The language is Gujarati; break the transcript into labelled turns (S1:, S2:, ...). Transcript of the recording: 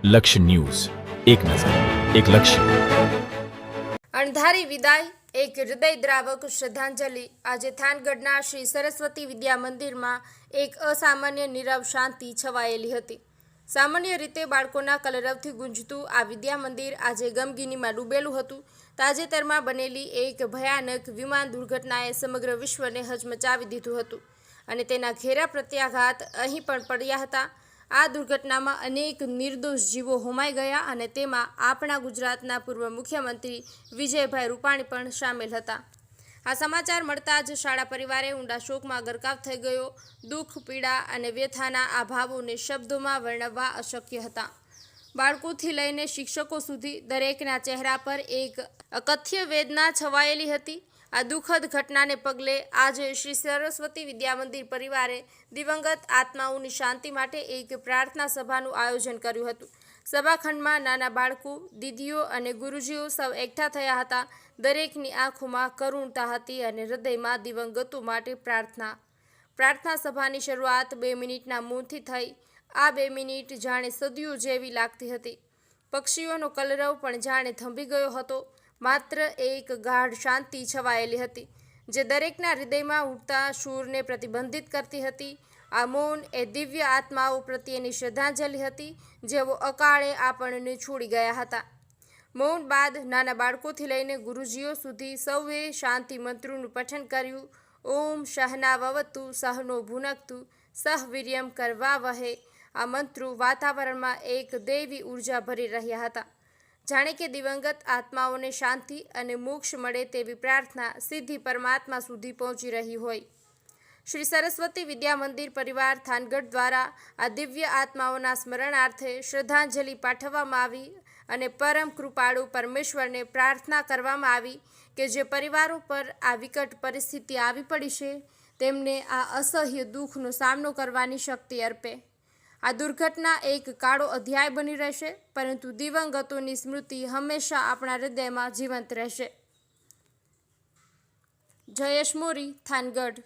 S1: લક્ષ્ય ન્યૂઝ, એક નજર, એક લક્ષ્ય.
S2: અણધારી વિદાય, એક હૃદયદ્રાવક શ્રદ્ધાંજલિ. આજે થાનગઢના શ્રી સરસ્વતી વિદ્યા મંદિરમાં એક અસામાન્ય નીરવ શાંતિ છવાયેલી હતી. સામાન્ય રીતે બાળકોના કલરવથી ગુંજતું આ વિદ્યા મંદિર આજે ગમગીનીમાં ડૂબેલું હતું. તાજેતરમાં બનેલી એક ભયાનક વિમાન દુર્ઘટનાએ સમગ્ર વિશ્વને હચમચાવી દીધું હતું અને તેના ઘેરા પ્રત્યાઘાત અહીં પણ પડ્યા હતા. આ દુર્ઘટનામાં અનેક નિર્દોષ જીવો હોમાઈ ગયા અને તેમાં આપણા ગુજરાતના પૂર્વ મુખ્યમંત્રી વિજયભાઈ રૂપાણી પણ સામેલ હતા. આ સમાચાર મળતા જ શાળા પરિવારે ઊંડા શોકમાં ગરકાવ થઈ ગયો. દુઃખ, પીડા અને વ્યથાના આ ભાવોને શબ્દોમાં વર્ણવવા અશક્ય હતા. બાળકોથી લઈને શિક્ષકો સુધી દરેકના ચહેરા પર એક અકથ્ય વેદના છવાયેલી હતી. આ દુઃખદ ઘટનાને પગલે આજે શ્રી સરસ્વતી વિદ્યા મંદિર પરિવારે દિવંગત આત્માઓની શાંતિ માટે એક પ્રાર્થના સભાનું આયોજન કર્યું હતું. સભાખંડમાં નાના બાળકો, દીદીઓ અને ગુરુજીઓ સૌ એકઠા થયા હતા. દરેકની આંખોમાં કરુણતા હતી અને હૃદયમાં દિવંગતો માટે પ્રાર્થના. પ્રાર્થના સભાની શરૂઆત 2 મિનિટના મૌનથી થઈ. આ 2 મિનિટ જાણે સદીઓ જેવી લાગતી હતી. પક્ષીઓનો કલરવ પણ જાણે થંભી ગયો હતો. માત્ર એક ગાઢ શાંતિ છવાયેલી હતી, જે દરેકના હૃદયમાં ઉઠતા શૂરને પ્રતિબંધિત કરતી હતી. આ મૌન એ દિવ્ય આત્માઓ પ્રત્યેની શ્રદ્ધાંજલિ હતી, જેઓ અકાળે આપણને છોડી ગયા હતા. મૌન બાદ નાના બાળકોથી લઈને ગુરુજીઓ સુધી સૌએ શાંતિ મંત્રોનું પઠન કર્યું. ઓમ સહનાવવતુ સહનો ભુનક્તુ સહ વીર્યમ કરવાવહે. આ મંત્રો વાતાવરણમાં એક દૈવી ઉર્જા ભરી રહ્યા હતા, જાણે કે દિવંગત આત્માઓને શાંતિ અને મોક્ષ મળે તેવી પ્રાર્થના સીધી પરમાત્મા સુધી પહોંચી રહી હોય. શ્રી સરસ્વતી વિદ્યા મંદિર પરિવાર થાનગઢ દ્વારા આ દિવ્ય આત્માઓના સ્મરણાર્થે શ્રદ્ધાંજલિ પાઠવવામાં આવી અને પરમ કૃપાળુ પરમેશ્વરને પ્રાર્થના કરવામાં આવી કે જે પરિવારો પર આ વિકટ પરિસ્થિતિ આવી પડી છે, તેમને આ અસહ્ય દુઃખનો સામનો કરવાની શક્તિ અર્પે. આ દુર્ઘટના એક કાળો અધ્યાય બની રહેશે, પરંતુ દિવંગતોની સ્મૃતિ હંમેશા આપણા હૃદયમાં જીવંત રહેશે. જયેશ મોરી, થાનગઢ.